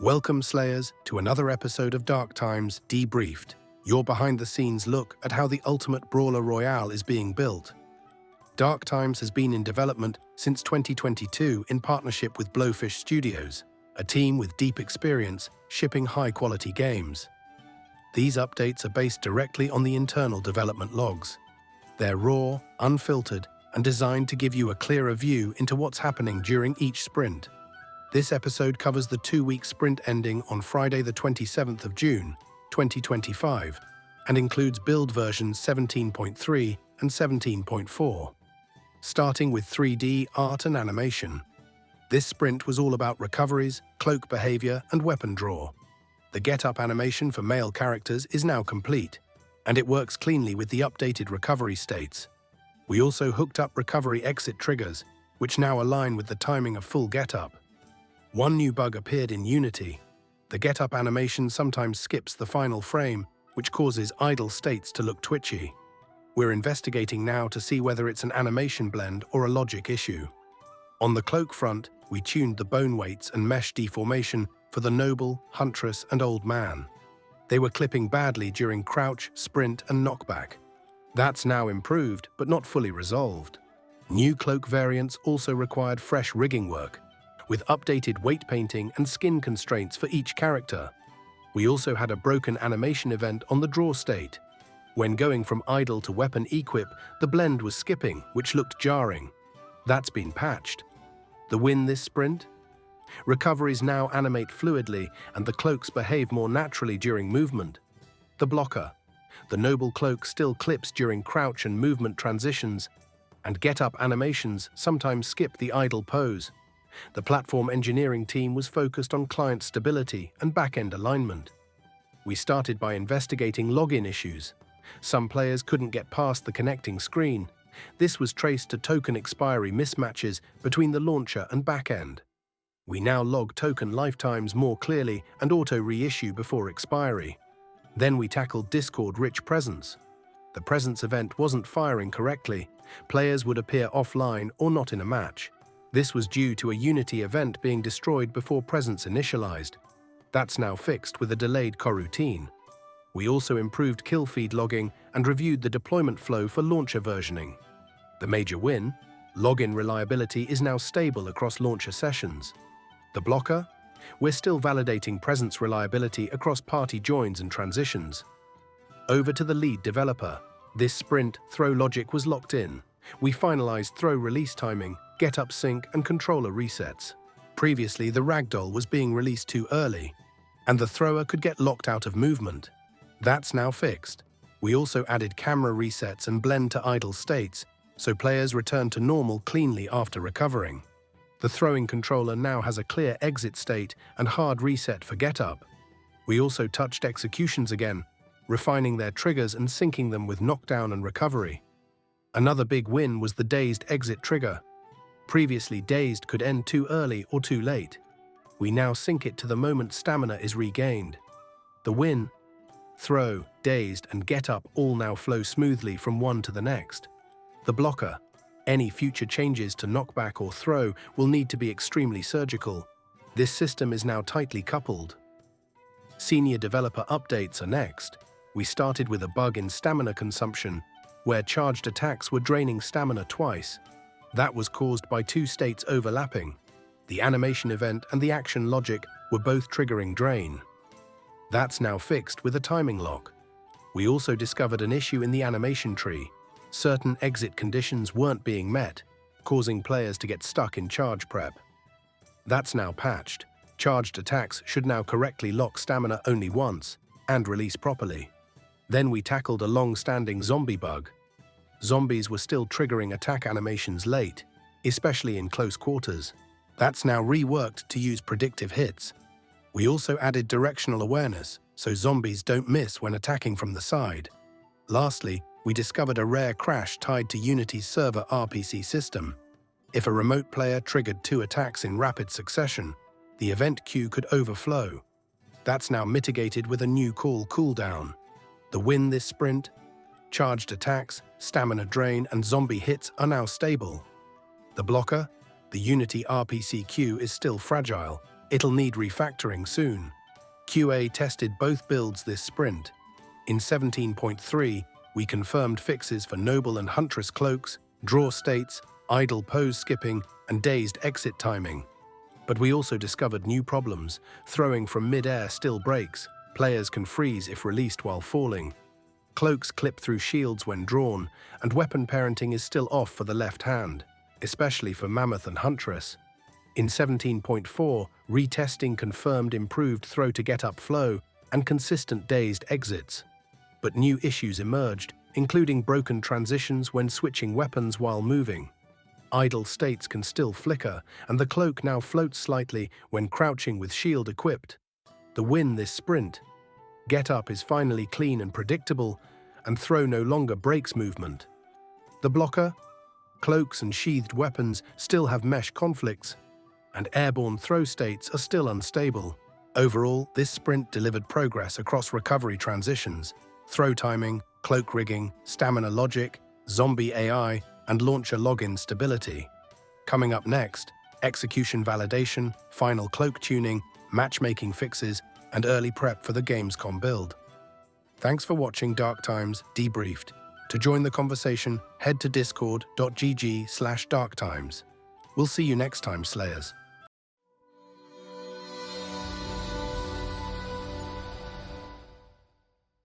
Welcome, Slayers, to another episode of Dark Times Debriefed, your behind-the-scenes look at how the ultimate Brawler Royale is being built. Dark Times has been in development since 2022 in partnership with Blowfish Studios, a team with deep experience shipping high-quality games. These updates are based directly on the internal development logs. They're raw, unfiltered, and designed to give you a clearer view into what's happening during each sprint. This episode covers the 2-week sprint ending on Friday the 27th of June, 2025, and includes build versions 17.3 and 17.4. Starting with 3D art and animation. This sprint was all about recoveries, cloak behavior, and weapon draw. The get-up animation for male characters is now complete, and it works cleanly with the updated recovery states. We also hooked up recovery exit triggers, which now align with the timing of full get-up. One new bug appeared in Unity. The get-up animation sometimes skips the final frame, which causes idle states to look twitchy. We're investigating now to see whether it's an animation blend or a logic issue. On the cloak front, we tuned the bone weights and mesh deformation for the noble, huntress, and old man. They were clipping badly during crouch, sprint, and knockback. That's now improved, but not fully resolved. New cloak variants also required fresh rigging work, with updated weight painting and skin constraints for each character. We also had a broken animation event on the draw state. When going from idle to weapon equip, the blend was skipping, which looked jarring. That's been patched. The win this sprint? Recoveries now animate fluidly, and the cloaks behave more naturally during movement. The blocker. The noble cloak still clips during crouch and movement transitions, and get-up animations sometimes skip the idle pose. The platform engineering team was focused on client stability and back-end alignment. We started by investigating login issues. Some players couldn't get past the connecting screen. This was traced to token expiry mismatches between the launcher and back-end. We now log token lifetimes more clearly and auto-reissue before expiry. Then we tackled Discord-rich presence. The presence event wasn't firing correctly. Players would appear offline or not in a match. This was due to a Unity event being destroyed before presence initialized. That's now fixed with a delayed coroutine. We also improved kill feed logging and reviewed the deployment flow for launcher versioning. The major win, login reliability is now stable across launcher sessions. The blocker, we're still validating presence reliability across party joins and transitions. Over to the lead developer. This sprint, throw logic was locked in. We finalized throw release timing, get-up sync, and controller resets. Previously, the ragdoll was being released too early, and the thrower could get locked out of movement. That's now fixed. We also added camera resets and blend to idle states, so players return to normal cleanly after recovering. The throwing controller now has a clear exit state and hard reset for get-up. We also touched executions again, refining their triggers and syncing them with knockdown and recovery. Another big win was the dazed exit trigger. Previously, dazed could end too early or too late. We now sync it to the moment stamina is regained. The win, throw, dazed, and get-up all now flow smoothly from one to the next. The blocker. Any future changes to knockback or throw will need to be extremely surgical. This system is now tightly coupled. Senior developer updates are next. We started with a bug in stamina consumption, where charged attacks were draining stamina twice. That was caused by two states overlapping. The animation event and the action logic were both triggering drain. That's now fixed with a timing lock. We also discovered an issue in the animation tree. Certain exit conditions weren't being met, causing players to get stuck in charge prep. That's now patched. Charged attacks should now correctly lock stamina only once and release properly. Then we tackled a long-standing zombie bug. Zombies were still triggering attack animations late, especially in close quarters. That's now reworked to use predictive hits. We also added directional awareness, so zombies don't miss when attacking from the side. Lastly, we discovered a rare crash tied to Unity's server RPC system. If a remote player triggered 2 attacks in rapid succession, the event queue could overflow. That's now mitigated with a new call cooldown. The win this sprint, charged attacks, stamina drain, and zombie hits are now stable. The blocker, the Unity RPC queue is still fragile. It'll need refactoring soon. QA tested both builds this sprint. In 17.3, we confirmed fixes for Noble and Huntress cloaks, draw states, idle pose skipping, and dazed exit timing. But we also discovered new problems. Throwing from mid-air still breaks. Players can freeze if released while falling. Cloaks clip through shields when drawn, and weapon parenting is still off for the left hand, especially for Mammoth and Huntress. In 17.4, retesting confirmed improved throw-to-get-up flow and consistent dazed exits. But new issues emerged, including broken transitions when switching weapons while moving. Idle states can still flicker, and the cloak now floats slightly when crouching with shield equipped. The win this sprint. Get-up is finally clean and predictable, and throw no longer breaks movement. The blocker, cloaks and sheathed weapons still have mesh conflicts, and airborne throw states are still unstable. Overall, this sprint delivered progress across recovery transitions, throw timing, cloak rigging, stamina logic, zombie AI, and launcher login stability. Coming up next, execution validation, final cloak tuning, matchmaking fixes, and early prep for the Gamescom build. Thanks for watching Dark Times Debriefed. To join the conversation, head to discord.gg/darktimes. We'll see you next time, Slayers.